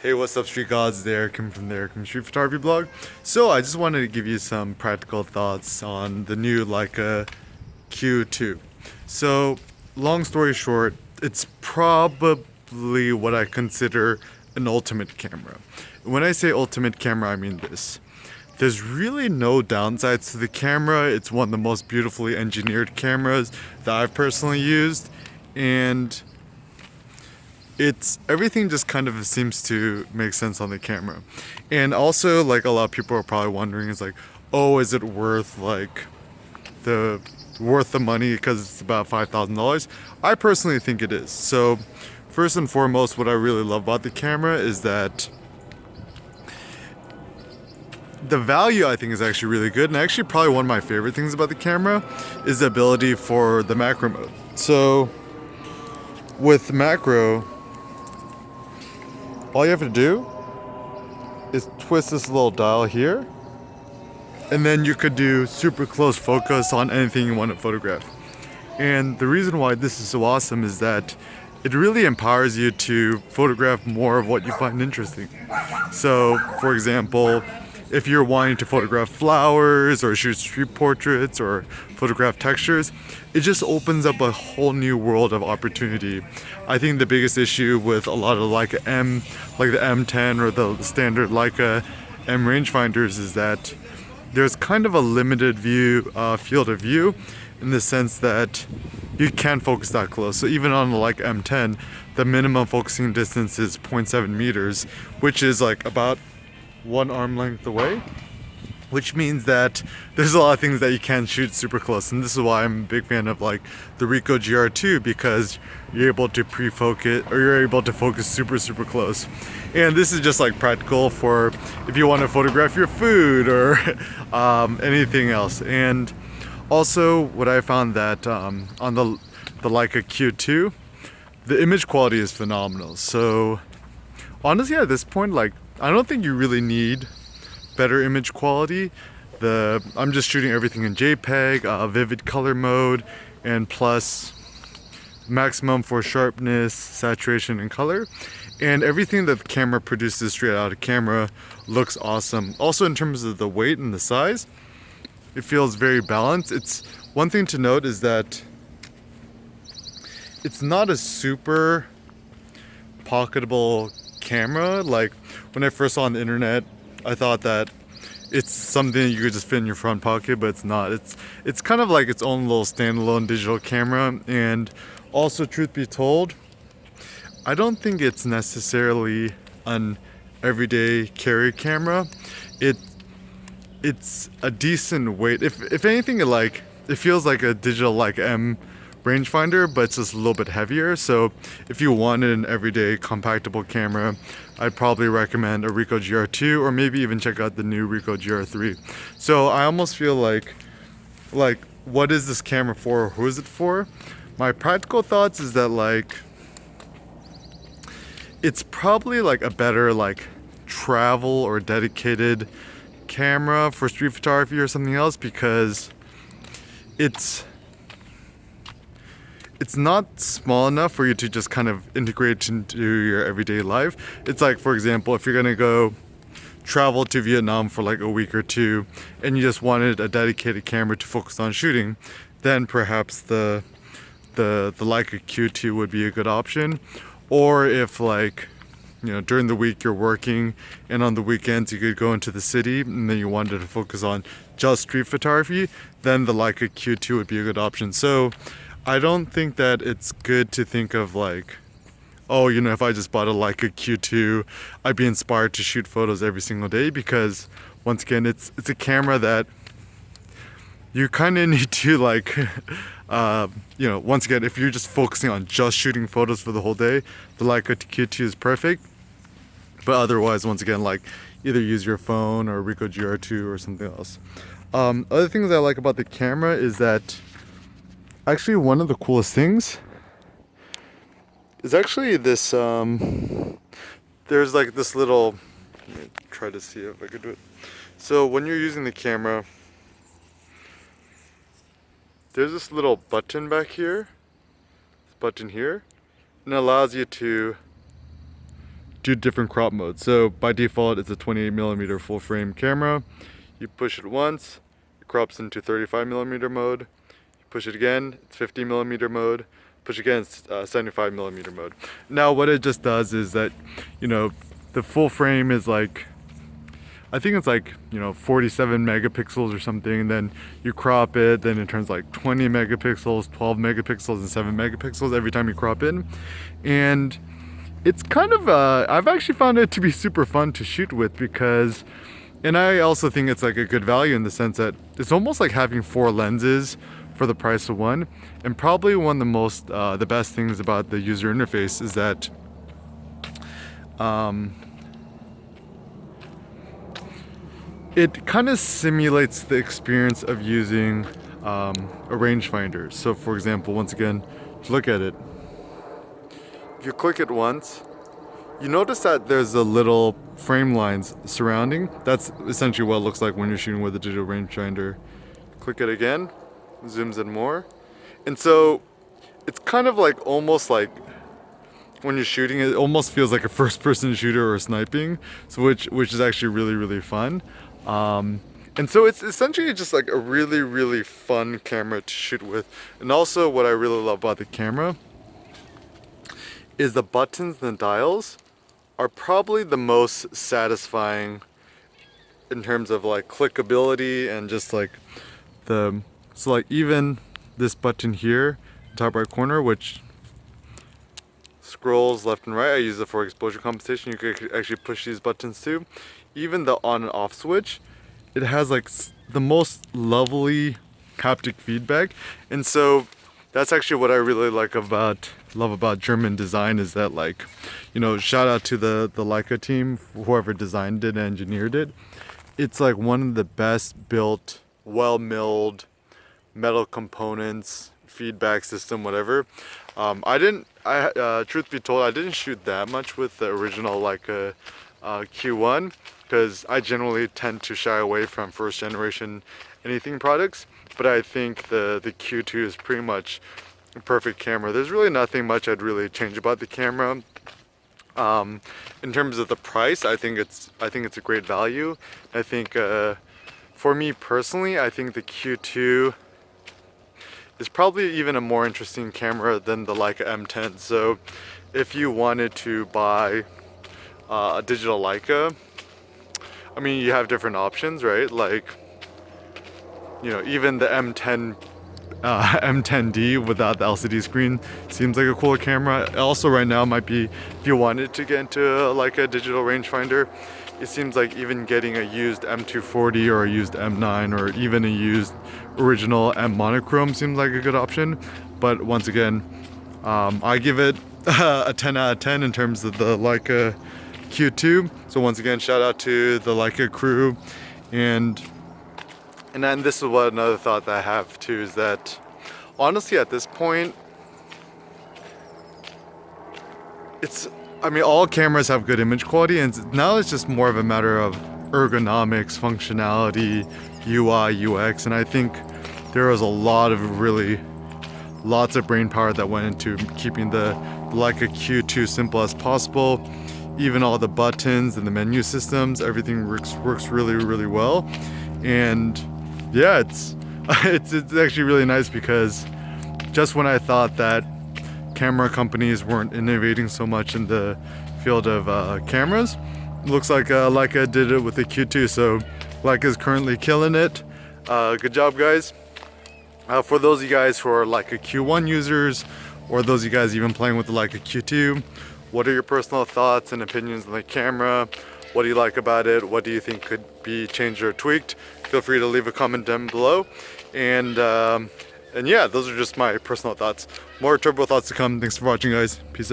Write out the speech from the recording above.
Hey, what's up, Street Gods? There, coming from there, from Street Photography Blog. So I just wanted to give you some practical thoughts on the new Leica Q2. So, long story short, it's probably what I consider an ultimate camera. When I say ultimate camera, I mean this. There's really no downsides to the camera. It's one of the most beautifully engineered cameras that I've personally used, and it's everything just kind of seems to make sense on the camera. And also, like, a lot of people are probably wondering, is like, oh, is it worth the money because it's about $5,000? I personally think it is. So first and foremost, what I really love about the camera is that the value, I think, is actually really good. And actually, probably one of my favorite things about the camera is the ability for the macro mode. So with macro, all you have to do is twist this little dial here, and then you could do super close focus on anything you want to photograph. And the reason why this is so awesome is that it really empowers you to photograph more of what you find interesting. So, for example, if you're wanting to photograph flowers or shoot street portraits or photograph textures, it just opens up a whole new world of opportunity. I think the biggest issue with a lot of Leica M, like the M10 or the standard Leica M rangefinders, is that there's kind of a limited field of view, in the sense that you can't focus that close. So even on the Leica M10, the minimum focusing distance is 0.7 meters, which is like about one arm length away, which means that there's a lot of things that you can't shoot super close. And this is why I'm a big fan of like the Ricoh GR2, because you're able to pre-focus, or you're able to focus super close. And this is just like practical for if you want to photograph your food or anything else. And also what I found that on the Leica Q2, the image quality is phenomenal. So honestly, at this point, like, I don't think you really need better image quality. I'm just shooting everything in JPEG, vivid color mode, and plus maximum for sharpness, saturation, and color. And everything that the camera produces straight out of camera looks awesome. Also, in terms of the weight and the size, it feels very balanced. It's one thing to note is that it's not a super pocketable camera. Like, when I first saw on the internet, I thought that it's something you could just fit in your front pocket, but it's not. It's kind of like its own little standalone digital camera. And also, truth be told, I don't think it's necessarily an everyday carry camera. It's a decent weight. If anything, it feels like a digital like M rangefinder, but it's just a little bit heavier. So if you wanted an everyday compactable camera, I'd probably recommend a Ricoh GR2, or maybe even check out the new Ricoh GR3. So I almost feel like what is this camera for? Who is it for? My practical thoughts is that, like, it's probably like a better like travel or dedicated camera for street photography or something else, because it's not small enough for you to just kind of integrate into your everyday life. It's like, for example, if you're gonna go travel to Vietnam for like a week or two and you just wanted a dedicated camera to focus on shooting, then perhaps the Leica Q2 would be a good option. Or if, like, you know, during the week you're working and on the weekends you could go into the city and then you wanted to focus on just street photography, then the Leica Q2 would be a good option. So I don't think that it's good to think of like, oh, you know, if I just bought a Leica Q2, I'd be inspired to shoot photos every single day, because once again, it's a camera that you kind of need to like, you know, once again, if you're just focusing on just shooting photos for the whole day, the Leica Q2 is perfect. But otherwise, once again, like, either use your phone or Ricoh GR2 or something else. Other things I like about the camera is that actually one of the coolest things is actually this, there's like this little, let me try to see if I could do it. So when you're using the camera, there's this little button back here, this button here, and it allows you to do different crop modes. So by default, it's a 28mm full frame camera. You push it once, it crops into 35mm mode. You push it again, it's 50mm mode. Push again, it's 75mm mode. Now what it just does is that, you know, the full frame is like, I think it's like, you know, 47 megapixels or something, and then you crop it, then it turns like 20 megapixels, 12 megapixels, and 7 megapixels every time you crop in. And it's kind of, I've actually found it to be super fun to shoot with because, and I also think it's like a good value in the sense that it's almost like having 4 lenses for the price of one. And probably one of the most, the best things about the user interface is that, it kind of simulates the experience of using a rangefinder. So for example, once again, look at it. If you click it once, you notice that there's a little frame lines surrounding. That's essentially what it looks like when you're shooting with a digital rangefinder. Click it again, zooms in more. And so it's kind of like almost like when you're shooting, it almost feels like a first-person shooter or sniping, so which is actually really, really fun. And so it's essentially just like a really, really fun camera to shoot with. And also what I really love about the camera is the buttons and the dials are probably the most satisfying in terms of like clickability and just like so like even this button here, top right corner, which scrolls left and right. I use it for exposure compensation. You could actually push these buttons too. Even the on and off switch, it has like the most lovely haptic feedback. And so that's actually what I really love about German design, is that, like, you know, shout out to the Leica team, whoever designed it and engineered it. It's like one of the best built, well milled metal components, feedback system, whatever. Truth be told, I didn't shoot that much with the original Leica Q1 because I generally tend to shy away from first generation anything products, but I think the Q2 is pretty much a perfect camera. There's really nothing much I'd really change about the camera. In terms of the price, I think it's a great value. I think for me personally, I think the Q2 is probably even a more interesting camera than the Leica M10. So if you wanted to buy a digital Leica, I mean, you have different options, right? Like, you know, even the M10D without the LCD screen seems like a cooler camera. Also right now might be, if you wanted to get into like a digital rangefinder, it seems like even getting a used M240 or a used M9 or even a used original M monochrome seems like a good option. But once again, I give it a 10 out of 10 in terms of the Leica Q2. So once again, shout out to the Leica crew. And then this is what another thought that I have too, is that honestly at this point, I mean, all cameras have good image quality, and now it's just more of a matter of ergonomics, functionality, UI, UX, and I think there was lots of brain power that went into keeping the Leica Q2 simple as possible. Even all the buttons and the menu systems, everything works really, really well. And yeah, it's actually really nice, because just when I thought that camera companies weren't innovating so much in the field of cameras, looks like Leica did it with the Q2. So Leica is currently killing it. Good job, guys. For those of you guys who are Leica Q1 users, or those of you guys even playing with the Leica Q2, what are your personal thoughts and opinions on the camera? What do you like about it? What do you think could be changed or tweaked? Feel free to leave a comment down below. And yeah, those are just my personal thoughts. More turbo thoughts to come. Thanks for watching, guys. Peace out.